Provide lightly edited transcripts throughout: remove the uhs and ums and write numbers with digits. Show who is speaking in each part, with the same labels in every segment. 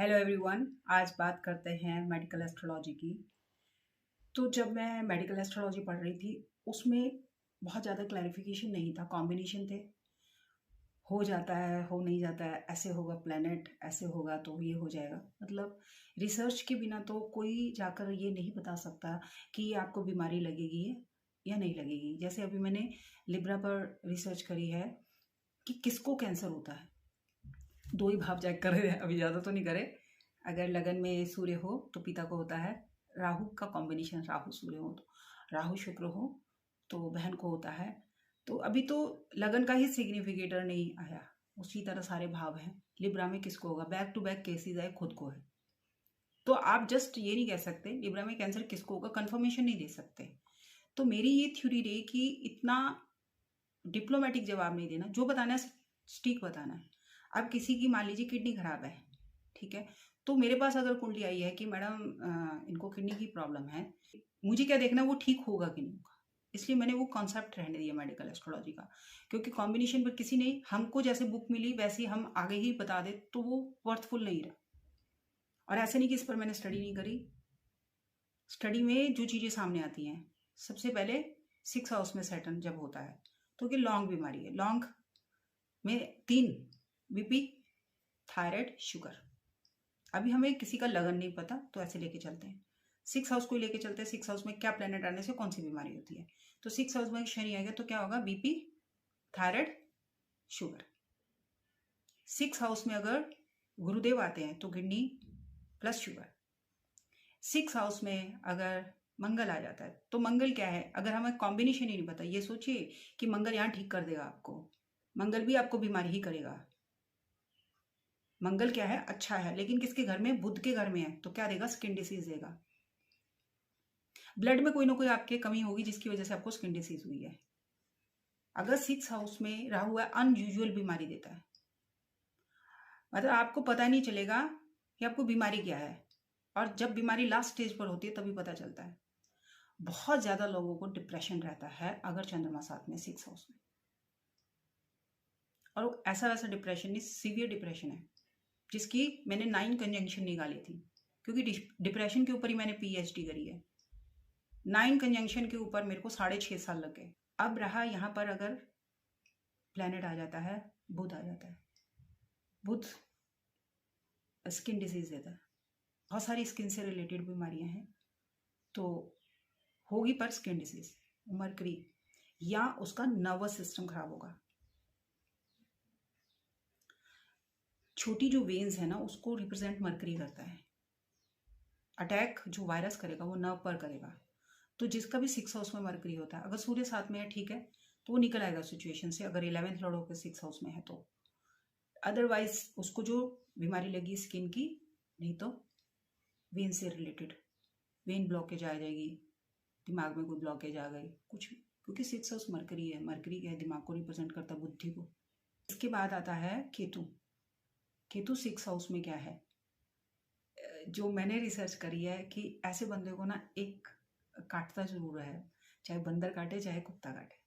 Speaker 1: Hello everyone, आज बात करते हैं मेडिकल एस्ट्रोलॉजी की। तो जब मैं मेडिकल एस्ट्रोलॉजी पढ़ रही थी उसमें बहुत ज़्यादा क्लैरिफिकेशन नहीं था। कॉम्बिनेशन थे, हो जाता है, हो नहीं जाता है, ऐसे होगा प्लेनेट, ऐसे होगा तो ये हो जाएगा। मतलब रिसर्च के बिना तो कोई जाकर ये नहीं बता सकता कि ये आपको बीमारी लगेगी या नहीं लगेगी। जैसे अभी मैंने लिब्रा पर रिसर्च करी है कि किसको कैंसर होता है। दो ही भाव चेक करे, अभी ज़्यादा तो नहीं करे। अगर लगन में सूर्य हो तो पिता को होता है। राहु का कॉम्बिनेशन, राहु सूर्य हो तो, राहु शुक्र हो तो बहन को होता है। तो अभी तो लगन का ही सिग्निफिकेटर नहीं आया, उसी तरह सारे भाव हैं। लिब्रा में किसको होगा, बैक टू बैक केसेस आए, खुद को है। तो आप जस्ट ये नहीं कह सकते लिब्रा में कैंसर किसको होगा, कंफर्मेशन नहीं दे सकते। तो मेरी ये थ्योरी रही कि इतना डिप्लोमेटिक जवाब नहीं देना, जो बताना है स्टिक बताना है। अब किसी की मान लीजिए किडनी खराब है, ठीक है, तो मेरे पास अगर कुंडली आई है कि मैडम इनको किडनी की प्रॉब्लम है, मुझे क्या देखना है वो ठीक होगा कि नहीं होगा। इसलिए मैंने वो कॉन्सेप्ट रहने दिया मेडिकल एस्ट्रोलॉजी का, क्योंकि कॉम्बिनेशन पर किसी ने हमको जैसे बुक मिली वैसे हम आगे ही बता दे तो वो वर्थफुल नहीं रहा। और ऐसे नहीं कि इस पर मैंने स्टडी नहीं करी। स्टडी में जो चीज़ें सामने आती हैं, सबसे पहले 6 हाउस में सैटर्न जब होता है तो कि लॉन्ग बीमारी है। लॉन्ग में 3, बीपी, थायराइड, शुगर। अभी हमें किसी का लगन नहीं पता तो ऐसे लेके चलते हैं, 6 हाउस को ही लेके चलते हैं। 6 हाउस में क्या प्लेनेट आने से कौन सी बीमारी होती है। तो 6 हाउस में शनि आ गया तो क्या होगा, बीपी, थायराइड, शुगर। 6 हाउस में अगर गुरुदेव आते हैं तो किडनी प्लस शुगर। 6 हाउस में अगर मंगल आ जाता है तो मंगल क्या है, अगर हमें कॉम्बिनेशन ही नहीं पता, ये सोचिए कि मंगल यहाँ ठीक कर देगा आपको, मंगल भी आपको बीमारी ही करेगा। मंगल क्या है, अच्छा है, लेकिन किसके घर में, बुध के घर में है, तो क्या देगा, स्किन डिसीज देगा। ब्लड में कोई ना कोई आपके कमी होगी जिसकी वजह से आपको स्किन डिसीज हुई है। अगर 6 हाउस में राहु है, अनयूजुअल बीमारी देता है। मतलब आपको पता नहीं चलेगा कि आपको बीमारी क्या है, और जब बीमारी लास्ट स्टेज पर होती है तभी पता चलता है। बहुत ज्यादा लोगों को डिप्रेशन रहता है अगर चंद्रमा साथ में 6 हाउस में, और ऐसा वैसा डिप्रेशन नहीं, सीवियर डिप्रेशन है जिसकी मैंने 9 कंजंक्शन निकाली थी, क्योंकि डिप्रेशन के ऊपर ही मैंने पीएचडी करी है। 9 कंजंक्शन के ऊपर मेरे को 6.5 साल लग गए। अब रहा यहाँ पर, अगर प्लेनेट आ जाता है, बुध आ जाता है, बुध स्किन डिजीज देता है, बहुत सारी स्किन से रिलेटेड बीमारियां हैं तो होगी, पर स्किन डिजीज, मरकरी, या उसका नर्वस सिस्टम खराब होगा। छोटी जो वेन्स है ना उसको रिप्रेजेंट मरकरी करता है। अटैक जो वायरस करेगा वो नर्व पर करेगा। तो जिसका भी 6 हाउस में मरकरी होता है, अगर सूर्य साथ में है ठीक है तो वो निकल आएगा सिचुएशन से, अगर 11th लॉर्ड होकर 6 हाउस में है तो। अदरवाइज उसको जो बीमारी लगी स्किन की, नहीं तो वेन से रिलेटेड, वेन ब्लॉकेज आ जाएगी, दिमाग में कोई ब्लॉकेज आ गई, कुछ भी, क्योंकि 6 हाउस मरकरी है। मरकरी क्या है, दिमाग को रिप्रेजेंट करता है, बुद्धि को। इसके बाद आता है केतु। केतु 6 हाउस में क्या है, जो मैंने रिसर्च करी है कि ऐसे बंदे को ना एक काटता जरूर है, चाहे बंदर काटे चाहे कुत्ता काटे।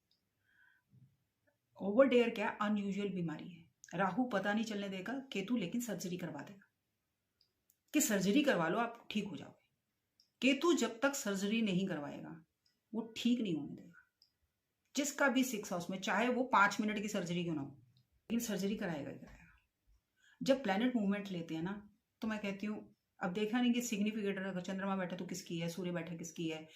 Speaker 1: ओवर डेयर क्या, अनयूजुअल बीमारी है। राहु पता नहीं चलने देगा, केतु लेकिन सर्जरी करवा देगा कि सर्जरी करवा लो आप ठीक हो जाओगे। केतु जब तक सर्जरी नहीं करवाएगा वो ठीक नहीं होने देगा। जिसका भी 6 हाउस में, चाहे वो 5 मिनट की सर्जरी क्यों ना हो, लेकिन सर्जरी कराएगा ही कराएगा। जब प्लेनेट मूवमेंट लेते हैं ना, तो मैं कहती हूँ, अब देखा नहीं कि सिग्निफिकेटर अगर चंद्रमा बैठा तो किसकी है, सूर्य बैठा किसकी है।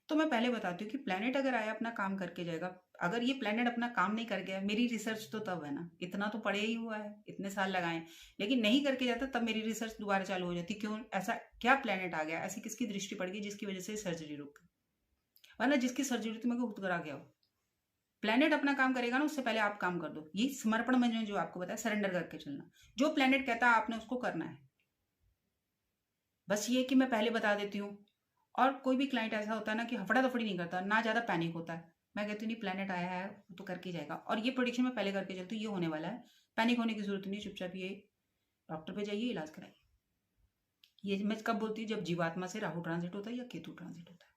Speaker 1: तो मैं पहले बताती हूँ कि प्लेनेट अगर आया अपना काम करके जाएगा। अगर ये प्लेनेट अपना काम नहीं कर गया, मेरी रिसर्च तो तब है ना, इतना तो पढ़े ही हुआ है, इतने साल लगाए, लेकिन नहीं करके जाता तब मेरी रिसर्च दोबारा चालू हो जाती। क्यों, ऐसा क्या प्लेनेट आ गया, ऐसी किसकी दृष्टि पड़ गई जिसकी वजह से सर्जरी रुक गई, वरना जिसकी सर्जरी तुम्हें खुद करा के आओ। प्लेनेट अपना काम करेगा ना, उससे पहले आप काम कर दो। ये समर्पण मैंने जो आपको बताया, सरेंडर करके चलना, जो प्लेनेट कहता है आपने उसको करना है। बस ये कि मैं पहले बता देती हूँ। और कोई भी क्लाइंट ऐसा होता है ना कि हफड़ा दफड़ी नहीं करता, ना ज्यादा पैनिक होता है, मैं कहती हूँ नहीं प्लेनेट आया है तो करके जाएगा, और ये प्रोडिक्शन मैं पहले करके चलती हूँ, ये होने वाला है, पैनिक होने की जरूरत नहीं, चुपचाप ये डॉक्टर पे जाइए, इलाज कराइए। ये मैं कब बोलती हूँ, जब जीवात्मा से राहु ट्रांजिट होता है या केतु ट्रांजिट होता है,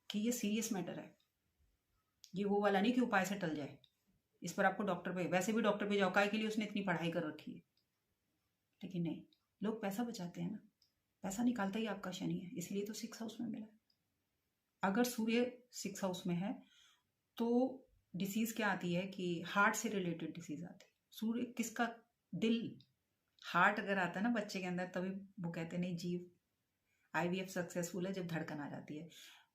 Speaker 1: कि ये सीरियस मैटर है। ये वो वाला नहीं कि उपाय से टल जाए, इस पर आपको डॉक्टर पे, वैसे भी डॉक्टर पे जाओ, काय के लिए उसने इतनी पढ़ाई कर रखी है, लेकिन नहीं, लोग पैसा बचाते हैं ना, पैसा निकालता ही आपका शनि है, इसलिए तो 6 हाउस में मिला। अगर सूर्य 6 हाउस में है तो डिसीज क्या आती है कि हार्ट से रिलेटेड डिसीज आती है। सूर्य किसका, दिल, हार्ट अगर आता है ना बच्चे के अंदर, तभी वो कहते नहीं जीव आईवीएफ सक्सेसफुल है जब धड़कन आ जाती है।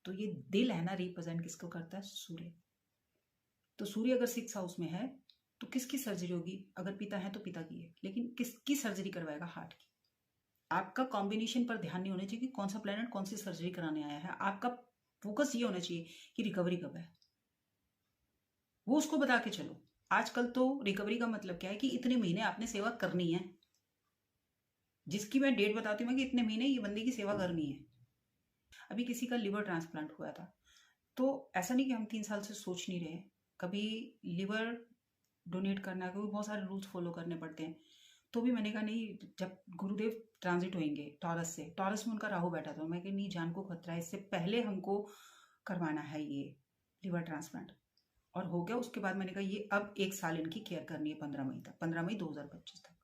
Speaker 1: तो ये दिल है ना, रिप्रेजेंट किसको करता है, सूर्य। तो सूर्य अगर 6 हाउस में है तो किसकी सर्जरी होगी, अगर पिता है तो पिता की है, लेकिन किसकी सर्जरी करवाएगा, हार्ट की। आपका कॉम्बिनेशन पर ध्यान नहीं होना चाहिए कि कौन सा प्लेनेट कौन सी सर्जरी कराने आया है, आपका फोकस ये होना चाहिए कि रिकवरी कब है, वो उसको बता के चलो। आजकल तो रिकवरी का मतलब क्या है कि इतने महीने आपने सेवा करनी है, जिसकी मैं डेट बताती हूँ कि इतने महीने ये बंदे की सेवा करनी है। अभी किसी का लिवर ट्रांसप्लांट हुआ था, तो ऐसा नहीं कि हम 3 साल से सोच नहीं रहे, कभी लिवर डोनेट करना है, क्योंकि बहुत सारे रूल्स फॉलो करने पड़ते हैं। तो भी मैंने कहा नहीं, जब गुरुदेव ट्रांजिट होंगे टॉरस से, टॉरस में उनका राहु बैठा था, मैं कहा नहीं, जान को खतरा है, इससे पहले हमको करवाना है ये लिवर ट्रांसप्लांट। और हो गया। उसके बाद मैंने कहा ये अब 1 साल इनकी केयर करनी है, 15 मई तक, 15 मई 2025 तक।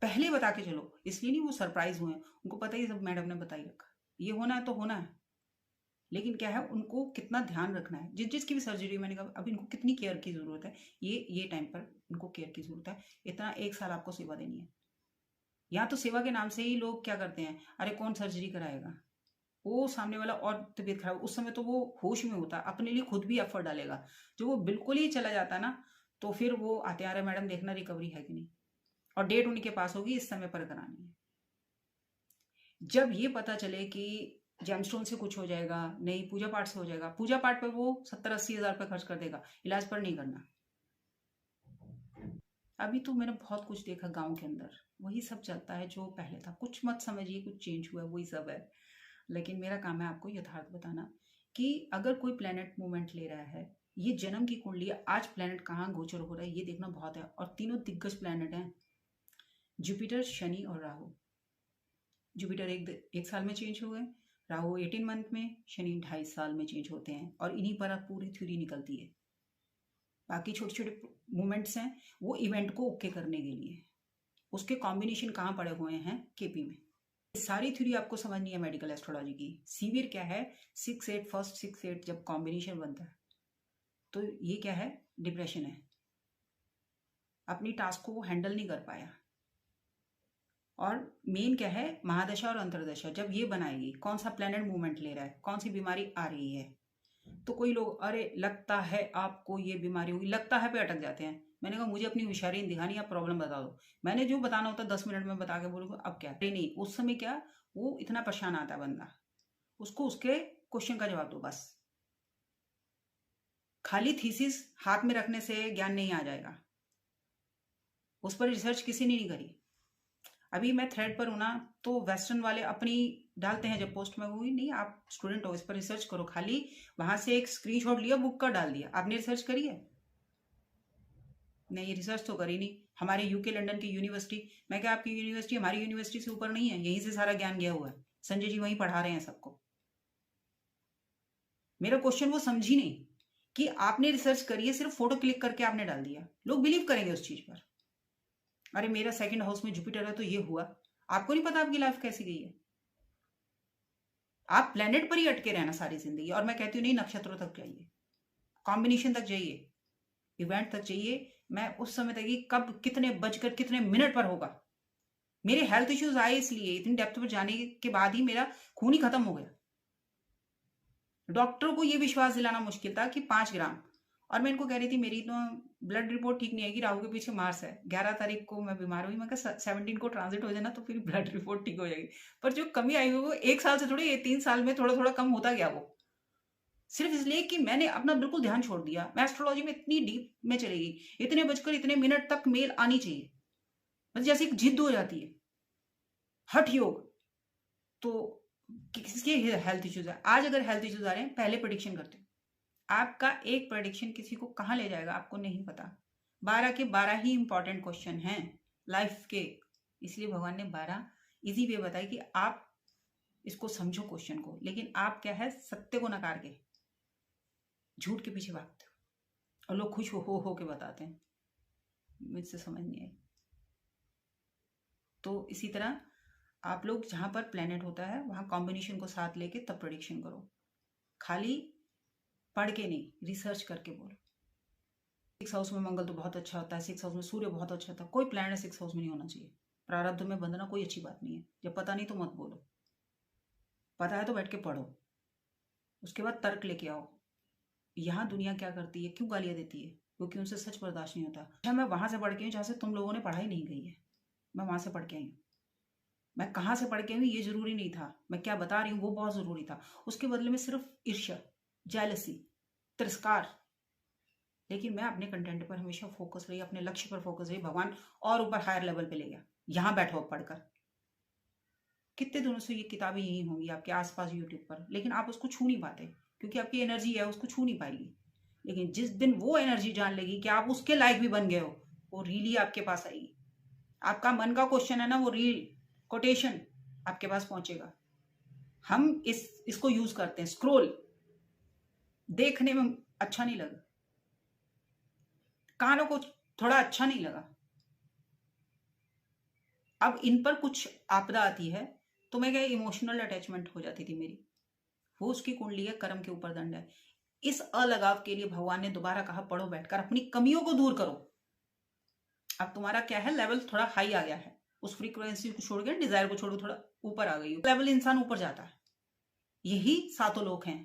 Speaker 1: पहले बता के चलो, इसलिए नहीं वो सरप्राइज हुए, उनको पता ही सब मैडम ने बता ही रखा, ये होना है तो होना है। लेकिन क्या है, उनको कितना ध्यान रखना है, जिस जिसकी भी सर्जरी, मैंने कहा अब इनको कितनी केयर की जरूरत है, ये टाइम पर इनको केयर की जरूरत है। इतना 1 साल आपको सेवा देनी है। यहाँ तो सेवा के नाम से ही लोग क्या करते हैं, अरे कौन सर्जरी कराएगा, वो सामने वाला और तबीयत खराब, उस समय तो वो होश में होता, अपने लिए खुद भी एफर्ट डालेगा। जो वो बिल्कुल ही चला जाता ना, तो फिर वो आते आ रहे मैडम देखना रिकवरी है कि नहीं, और डेट उनके पास होगी, इस समय पर करानी है। जब ये पता चले कि जेमस्टोन से कुछ हो जाएगा, नहीं पूजा पाठ से हो जाएगा, पूजा पाठ पर वो 70-80 हज़ार रुपये खर्च कर देगा, इलाज पर नहीं करना। अभी तो मैंने बहुत कुछ देखा गांव के अंदर, वही सब चलता है जो पहले था, कुछ मत समझिए कुछ चेंज हुआ है, वही सब है। लेकिन मेरा काम है आपको यथार्थ बताना कि अगर कोई प्लेनेट मूवमेंट ले रहा है, ये जन्म की कुंडली है, आज प्लेनेट कहाँ गोचर हो रहा है ये देखना बहुत है। और तीनों दिग्गज प्लेनेट हैं, जुपिटर, शनि और राहु। जुपिटर एक साल में चेंज हो गए, राहु 18 मंथ में, शनि 2.5 साल में चेंज होते हैं, और इन्हीं पर अब पूरी थ्योरी निकलती है। बाकी छोटे छोटे मूवमेंट्स हैं वो इवेंट को ओके करने के लिए, उसके कॉम्बिनेशन कहाँ पड़े हुए हैं, केपी में। सारी थ्योरी आपको समझनी है मेडिकल एस्ट्रोलॉजी की। सीवियर क्या है, 6-8 फर्स्ट 6-8 जब कॉम्बिनेशन बनता है तो ये क्या है, डिप्रेशन है, अपनी टास्क को वो हैंडल नहीं कर पाया। और मेन क्या है, महादशा और अंतरदशा जब ये बनाएगी, कौन सा प्लेनेट मूवमेंट ले रहा है, कौन सी बीमारी आ रही है। तो कोई लोग अरे लगता है आपको ये बीमारी होगी, लगता है पे अटक जाते हैं। मैंने कहा मुझे अपनी होशियारी दिखानी, आप प्रॉब्लम बता दो, मैंने जो बताना होता 10 मिनट में बता के बोलूँगा, अब क्या नहीं, उस समय क्या, वो इतना परेशान आता है बंदा, उसको उसके क्वेश्चन का जवाब दो बस। खाली थीसिस हाथ में रखने से ज्ञान नहीं आ जाएगा, उस पर रिसर्च किसी ने नहीं करी। अभी मैं थ्रेड पर हूं ना, तो वेस्टर्न वाले अपनी डालते हैं जब पोस्ट में, हुई नहीं आप स्टूडेंट हो, इस पर रिसर्च करो, खाली वहां से एक स्क्रीनशॉट लिया, बुक का डाल दिया, आपने रिसर्च करी है? नहीं, रिसर्च तो करी नहीं। हमारे यूके लंदन की यूनिवर्सिटी, मैं क्या आपकी यूनिवर्सिटी हमारी यूनिवर्सिटी से ऊपर नहीं है, यहीं से सारा ज्ञान गया हुआ है, संजय जी वहीं पढ़ा रहे हैं सबको। मेरा क्वेश्चन वो समझी नहीं कि आपने रिसर्च करी है, सिर्फ फोटो क्लिक करके आपने डाल दिया, लोग बिलीव करेंगे उस चीज पर। अरे मेरा सेकंड हाउस में जुपिटर है तो ये हुआ, आपको नहीं पता आपकी लाइफ कैसी गई है, आप प्लेनेट पर ही अटके रहना सारी जिंदगी। और मैं कहती हूँ नहीं, नक्षत्रों तक जाइए, कॉम्बिनेशन तक जाइए, इवेंट तक जाइए। मैं उस समय तक कि कब कितने बजकर कितने मिनट पर होगा। मेरे हेल्थ इश्यूज आए इसलिए, इतनी डेप्थ पर जाने के बाद ही मेरा खून ही खत्म हो गया। डॉक्टर को यह विश्वास दिलाना मुश्किल था कि 5 ग्राम, और मैं इनको कह रही थी मेरी तो ब्लड रिपोर्ट ठीक नहीं आएगी, राहु के पीछे मार्स है, 11 तारीख को मैं बीमार हुई, मैं 17 को ट्रांजिट हो जाना तो फिर ब्लड रिपोर्ट ठीक हो जाएगी। पर जो कमी आई हुई वो 1 साल से थोड़ी, 3 साल में थोड़ा थोड़ा कम होता गया, वो सिर्फ इसलिए कि मैंने अपना बिल्कुल ध्यान छोड़ दिया। मैं एस्ट्रोलॉजी में इतनी डीप में चली गई, इतने बजकर इतने मिनट तक मेल आनी चाहिए, बस जैसे एक जिद हो जाती है, हठ योग। तो किसके हेल्थ इश्यूज है, आज अगर हेल्थ इश्यूज आ रहे हैं, पहले प्रेडिक्शन करते हैं, आपका एक प्रेडिक्शन किसी को कहाँ ले जाएगा आपको नहीं पता। 12 के 12 ही इंपॉर्टेंट क्वेश्चन हैं लाइफ के, इसलिए भगवान ने 12 इजी वे बताई कि आप इसको समझो क्वेश्चन को। लेकिन आप क्या है, सत्य को नकार के झूठ के पीछे भागते हो, और लोग खुश हो के बताते हैं, मुझसे समझ नहीं आई। तो इसी तरह आप लोग जहाँ पर प्लेनेट होता है वहाँ कॉम्बिनेशन को साथ लेके तब प्रेडिक्शन करो, खाली पढ़ के नहीं, रिसर्च करके बोलो। 6 हाउस में मंगल तो बहुत अच्छा होता है, 6 हाउस में सूर्य बहुत अच्छा होता है, कोई प्लैनेट 6 हाउस में नहीं होना चाहिए। प्रारब्ध में बंधना कोई अच्छी बात नहीं है। जब पता नहीं तो मत बोलो, पता है तो बैठ के पढ़ो, उसके बाद तर्क लेके आओ। यहाँ दुनिया क्या करती है, क्यों गालियाँ देती है, क्योंकि उनसे सच बर्दाश्त नहीं होता। अच्छा, मैं वहां से पढ़ के हूँ जहाँ से तुम लोगों ने पढ़ाई नहीं गई है, मैं वहां से पढ़ के आई हूँ। मैं कहाँ से पढ़ के आई हूँ ये जरूरी नहीं था, मैं क्या बता रही हूँ वो बहुत जरूरी था। उसके बदले में सिर्फ ईर्ष्या, जेलसी, तिरस्कार। लेकिन मैं अपने कंटेंट पर हमेशा फोकस रही, अपने लक्ष्य पर फोकस रही। भगवान और ऊपर हायर लेवल पे ले गया। यहाँ बैठो पढ़कर। कितने दिनों से ये किताबें यही होंगी आपके आसपास यूट्यूब पर, लेकिन आप उसको छू नहीं पाते क्योंकि आपकी एनर्जी है उसको छू नहीं पाएगी। लेकिन जिस दिन वो एनर्जी जान लेगी कि आप उसके लायक भी बन गए हो, वो रीली आपके पास आएगी। आपका मन का क्वेश्चन है ना, वो रील कोटेशन आपके पास पहुंचेगा। हम इसको यूज करते हैं, स्क्रोल देखने में अच्छा नहीं लगा, कानों को थोड़ा अच्छा नहीं लगा। अब इन पर कुछ आपदा आती है तो मैं क्या इमोशनल अटैचमेंट हो जाती थी मेरी। वो उसकी कुंडली है, कर्म के ऊपर दंड है। इस अलगाव के लिए भगवान ने दोबारा कहा पढ़ो बैठकर, अपनी कमियों को दूर करो। अब तुम्हारा क्या है, लेवल थोड़ा हाई आ गया है, उस फ्रीक्वेंसी को छोड़ के डिजायर को छोड़ के थोड़ा ऊपर आ गई हो। लेवल इंसान ऊपर जाता है, यही सातों लोक हैं।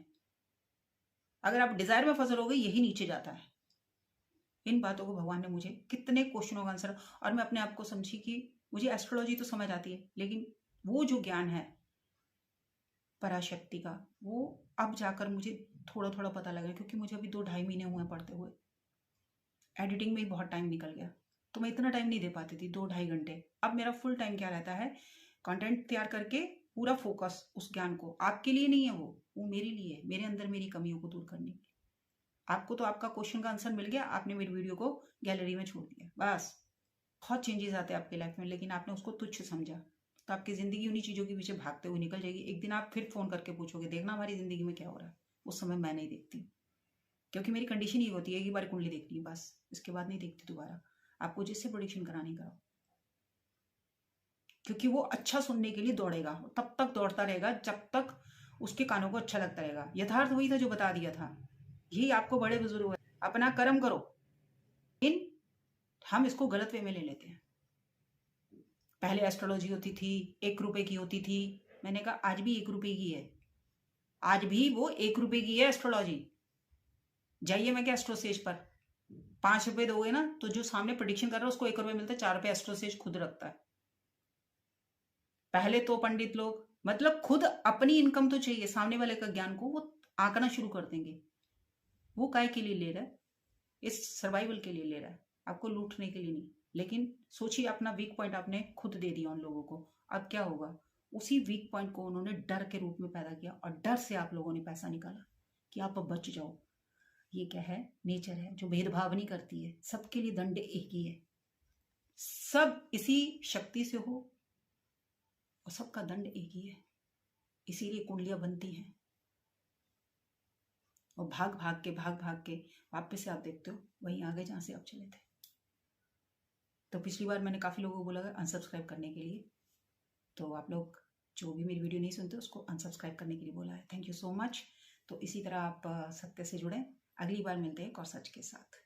Speaker 1: अगर आप डिजायर में फंसे रहोगे यही नीचे जाता है। इन बातों को भगवान ने मुझे कितने क्वेश्चनों का आंसर, और मैं अपने आप को समझी कि मुझे एस्ट्रोलॉजी तो समझ आती है, लेकिन वो जो ज्ञान है पराशक्ति का, वो अब जाकर मुझे थोड़ा थोड़ा पता लगा। क्योंकि मुझे अभी 2-2.5 महीने हुए पढ़ते हुए, एडिटिंग में ही बहुत टाइम निकल गया, तो मैं इतना टाइम नहीं दे पाती थी 2-2.5 घंटे। अब मेरा फुल टाइम क्या रहता है, कंटेंट तैयार करके पूरा फोकस उस ज्ञान को, आपके लिए नहीं है वो मेरे लिए है, मेरे अंदर मेरी कमियों को दूर करने की। आपको तो आपका क्वेश्चन का आंसर मिल गया, आपने मेरी वीडियो को गैलरी में छोड़ दिया, बस। बहुत चेंजेस आते हैं आपके लाइफ में, लेकिन आपने उसको तुच्छ समझा तो आपकी जिंदगी उन्हीं चीजों के पीछे भागते हुए निकल जाएगी। एक दिन आप फिर फोन करके पूछोगे देखना हमारी जिंदगी में क्या हो रहा है। उस समय मैं नहीं देखती, क्योंकि मेरी कंडीशन ही होती है एक ही बार कुंडली देखनी है बस, इसके बाद नहीं देखती दोबारा। आपको जिससे प्रोडिक्शन करानी कराओ, क्योंकि वो अच्छा सुनने के लिए दौड़ेगा, तब तक दौड़ता रहेगा जब तक उसके कानों को अच्छा लगता रहेगा। यथार्थ वही था जो बता दिया था, यही आपको बड़े बुजुर्ग अपना कर्म करो। इन हम इसको गलत वे में ले लेते हैं। पहले एस्ट्रोलॉजी होती थी 1 रुपए की होती थी, मैंने कहा आज भी 1 रुपए की है, आज भी वो 1 रुपए की है एस्ट्रोलॉजी। जाइए मैं क्या एस्ट्रोसेज पर 5 रुपए दोगे ना तो जो सामने प्रोडिक्शन कर रहा है उसको 1 रुपए मिलता है, 4 रुपए एस्ट्रोसेज खुद रखता है। पहले तो पंडित लोग मतलब खुद अपनी इनकम तो चाहिए, सामने वाले का ज्ञान को वो आंकना शुरू कर देंगे। वो काय के लिए ले रहा है, इस सर्वाइवल के लिए ले रहा है, आपको लूटने के लिए नहीं। लेकिन सोचिए अपना वीक पॉइंट आपने खुद दे दिया उन लोगों को, अब क्या होगा। उसी वीक पॉइंट को उन्होंने डर के रूप में पैदा किया और डर से आप लोगों ने पैसा निकाला कि आप अब बच जाओ। ये क्या है, नेचर है जो भेदभाव नहीं करती है, सबके लिए दंड एक ही है, सब इसी शक्ति से हो और सबका दंड एक ही है। इसीलिए कुंडलियां बनती हैं और भाग भाग के वापस से आप देखते हो वहीं आगे जहां से आप चले थे। तो पिछली बार मैंने काफ़ी लोगों को बोला अनसब्सक्राइब करने के लिए, तो आप लोग जो भी मेरी वीडियो नहीं सुनते उसको अनसब्सक्राइब करने के लिए बोला है। Thank you so much. तो इसी तरह आप सत्य से जुड़ें। अगली बार मिलते हैं एक और सच के साथ।